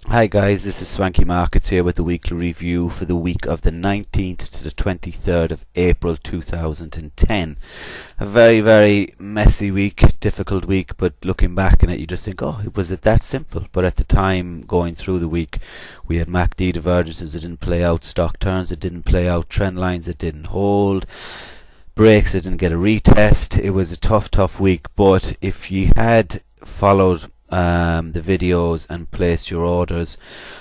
Hi guys, this is Swanky Markets here with the weekly review for the week of the 19th to the 23rd of April 2010. A very messy week, difficult week, but looking back on it you just think, oh, was it that simple? But at the time going through the week we had MACD divergences that didn't play out, stock turns that didn't play out, trend lines that didn't hold, breaks that didn't get a retest. It was a tough week, but if you had followed the videos and placed your orders,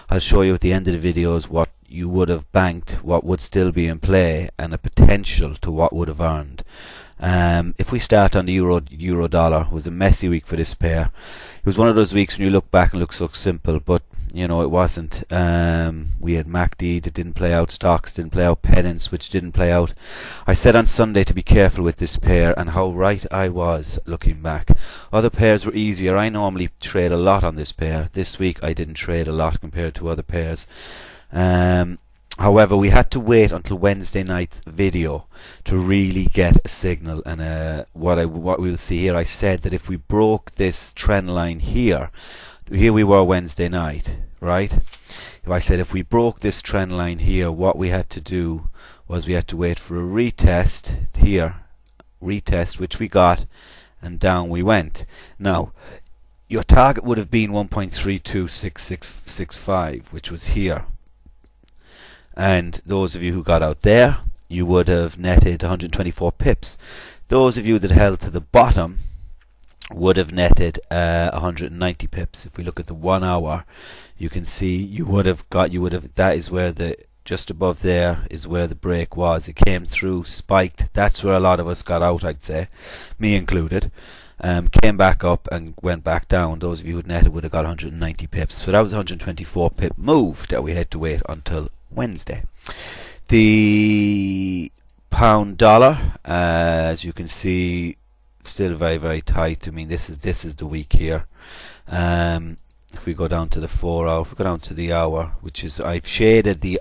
I'll show you at the end of the videos what you would have banked, what would still be in play, and a potential to what would have earned. If we start on the euro dollar, it was a messy week for this pair. It was one of those weeks when you look back and it looks so simple, but you know it wasn't. We had MACD that didn't play out, stocks didn't play out, pennants which didn't play out. I said on Sunday to be careful with this pair, and how right I was looking back. Other pairs were easier. I normally trade a lot on this pair. This week I didn't trade a lot compared to other pairs. However, we had to wait until Wednesday night's video to really get a signal, and what we'll see here, I said that if we broke this trend line here we were Wednesday night, right? If I said if we broke this trend line here, what we had to do was we had to wait for a retest here, which we got, and down we went. Now, your target would have been 1.326665, which was here. And those of you who got out there, you would have netted 124 pips. Those of you that held to the bottom would have netted 190 pips. If we look at the 1 hour, you can see that is where just above there is where the break was. It came through, spiked. That's where a lot of us got out, I'd say, me included. Came back up and went back down. Those of you who netted would have got 190 pips. So that was a 124 pip move that we had to wait until Wednesday. The pound dollar, as you can see, still very tight. I mean, this is the week here. If we go down to the 4 hour, if we go down to the hour, which is, I've shaded the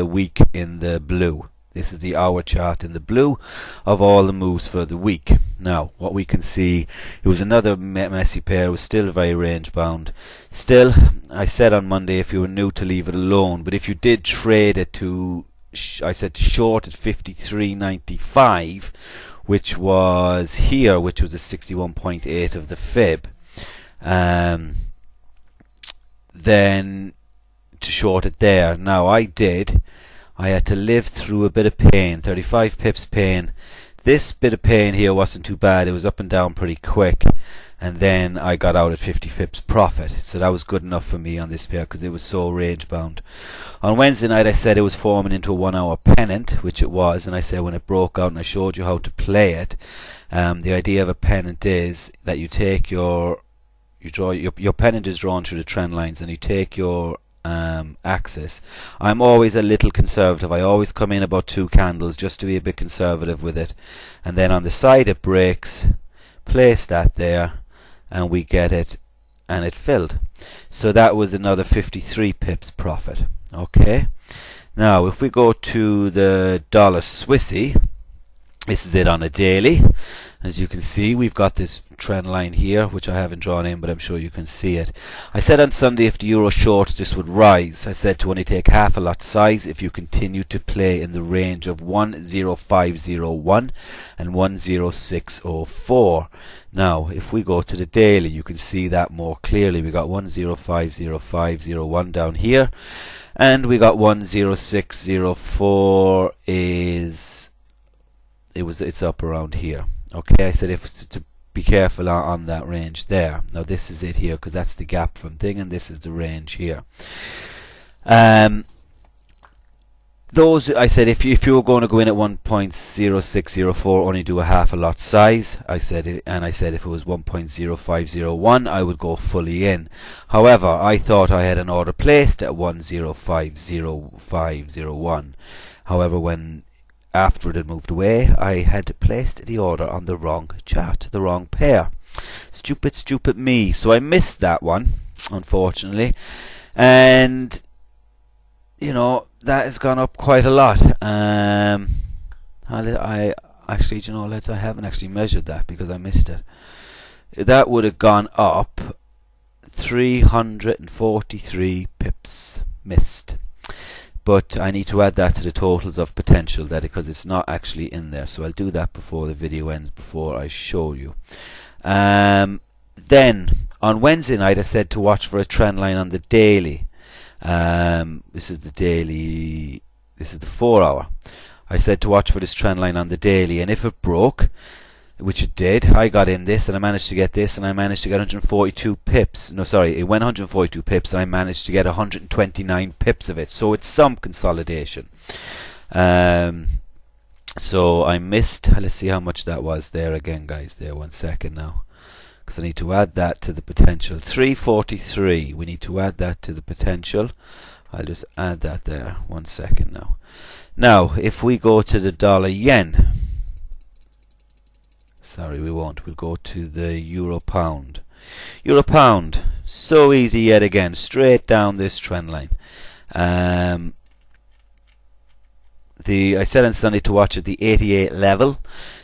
week in the blue. This is the hour chart in the blue of all the moves for the week. Now, what we can see, it was another messy pair. It was still very range bound. Still, I said on Monday if you were new to leave it alone, but if you did trade it to, I said to short at 53.95, which was here, which was a 61.8 of the fib, then to short it there. Now, I had to live through a bit of pain, 35 pips pain. This bit of pain here wasn't too bad. It was up and down pretty quick, and then I got out at 50 pips profit. So that was good enough for me on this pair because it was so range bound. On Wednesday night I said it was forming into a 1 hour pennant, which it was, and I said when it broke out, and I showed you how to play it. The idea of a pennant is that you take your pennant is drawn through the trend lines, and you take your axis. I'm always a little conservative. I always come in about 2 candles just to be a bit conservative with it, and then on the side it breaks, place that there, and we get it, and it filled. So that was another 53 pips profit. Okay, now if we go to the dollar Swissy, this is it on a daily. As you can see, we've got this trend line here, which I haven't drawn in, but I'm sure you can see it. I said on Sunday if the euro shorts, this would rise. I said to only take half a lot size if you continue to play in the range of 10501 and 10604. Now, if we go to the daily, you can see that more clearly. We got 1050501 down here, and we got 10604 it's up around here. Okay, I said if to be careful on that range there. Now this is it here because that's the gap from thing, and this is the range here. Those, I said if you were going to go in at 1.0604, only do a half a lot size. I said if it was 1.0501, I would go fully in. However, I thought I had an order placed at 1050501. However, when after it had moved away, I had placed the order on the wrong chart, the wrong pair. Stupid me. So I missed that one, unfortunately. And, you know, that has gone up quite a lot. I actually, I haven't actually measured that because I missed it. That would have gone up 343 pips missed. But I need to add that to the totals of potential there because it's not actually in there. So I'll do that before the video ends, before I show you. Then on Wednesday night I said to watch for a trend line on the daily. This is the daily, this is the 4 hour. I said to watch for this trend line on the daily, and if it broke, which it did, I got in this and I managed to get this, and I managed to get 142 pips. No, sorry, it went 142 pips and I managed to get 129 pips of it. So it's some consolidation. So I missed, let's see how much that was there again, guys. There, 1 second now, because I need to add that to the potential. 343, we need to add that to the potential. I'll just add that there. 1 second now. Now if we go to the dollar yen, sorry, we won't, we'll go to the euro pound. Euro pound, so easy yet again, straight down this trend line. I said on Sunday to watch at the 88 level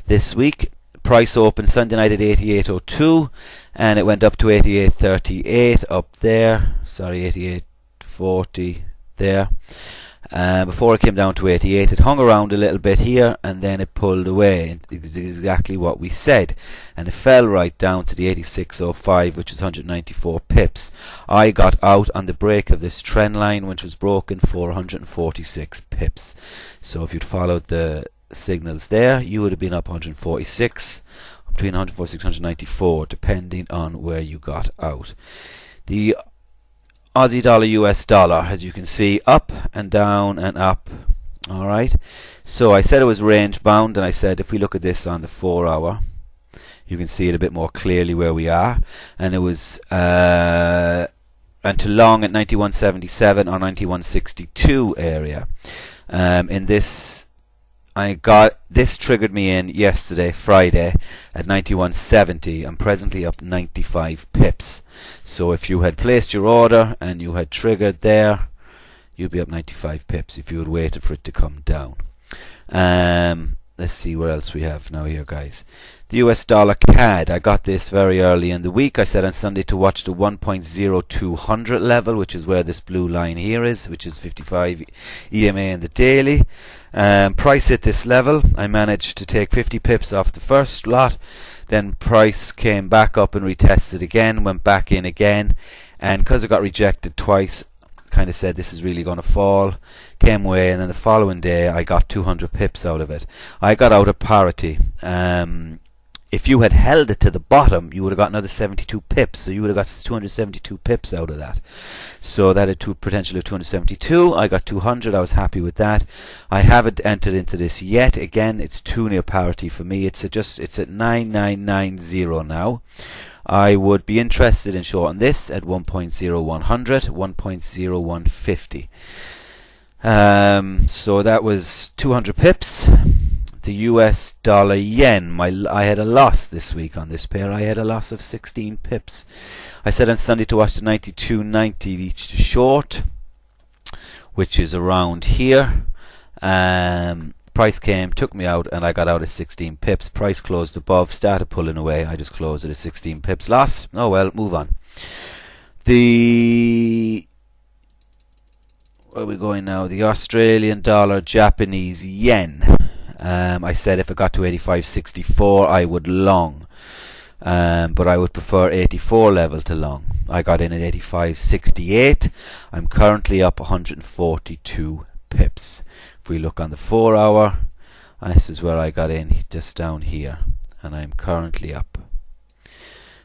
this week. Price opened Sunday night at 88.02 and it went up to 88.38 up there. Sorry, 88.40 there. Before it came down to 88, it hung around a little bit here and then it pulled away. It's exactly what we said, and it fell right down to the 86.05, which is 194 pips. I got out on the break of this trend line, which was broken for 146 pips. So if you'd followed the signals there, you would have been up 146, between 146 and 194, depending on where you got out. The Aussie dollar, US dollar, as you can see, up and down and up. Alright, so I said it was range bound, and I said if we look at this on the 4 hour, you can see it a bit more clearly where we are, and it was and to long at 91.77 or 91.62 area. In this, this triggered me in yesterday, Friday, at 91.70. I'm presently up 95 pips. So if you had placed your order and you had triggered there, you'd be up 95 pips if you had waited for it to come down. Let's see where else we have now here, guys. The US dollar CAD, I got this very early in the week. I said on Sunday to watch the 1.0200 level, which is where this blue line here is, which is 55 EMA in the daily. Price hit this level. I managed to take 50 pips off the first lot. Then price came back up and retested again, went back in again, and because it got rejected twice, kind of said this is really going to fall, came away, and then the following day I got 200 pips out of it. I got out at parity. If you had held it to the bottom, you would have got another 72 pips, so you would have got 272 pips out of that. So that had a potential of 272. I got 200. I was happy with that. I haven't entered into this yet. Again, it's too near parity for me. It's at 9990 now. I would be interested in shorting this at 1.0100, 1.0150. So that was 200 pips. The US dollar yen, I had a loss this week on this pair. I had a loss of 16 pips. I said on Sunday to watch the 92.90 each to short, which is around here. Price came, took me out, and I got out at 16 pips. Price closed above, started pulling away. I just closed it at 16 pips loss. Oh well, move on. Where are we going now? The Australian dollar, Japanese yen. I said if it got to 85.64 I would long, but I would prefer 84 level to long. I got in at 85.68. I'm currently up 142 pips. If we look on the 4 hour, this is where I got in, just down here, and I'm currently up.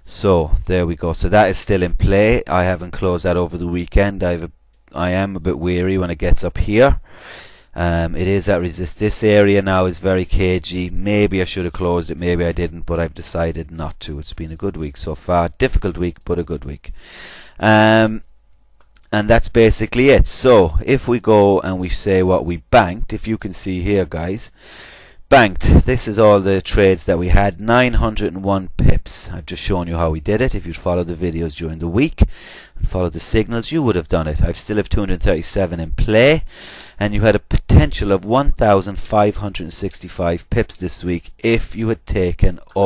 So there we go. So that is still in play. I haven't closed that over the weekend. I am a bit weary when it gets up here. It is at resist. This area now is very cagey. Maybe I should have closed it, maybe I didn't, but I've decided not to. It's been a good week so far. Difficult week, but a good week. And that's basically it. So if we go and we say what we banked, if you can see here, guys, banked, this is all the trades that we had, 901 pips. I've just shown you how we did it. If you'd followed the videos during the week and followed the signals, you would have done it. I still have 237 in play, and you had a potential of 1,565 pips this week if you had taken all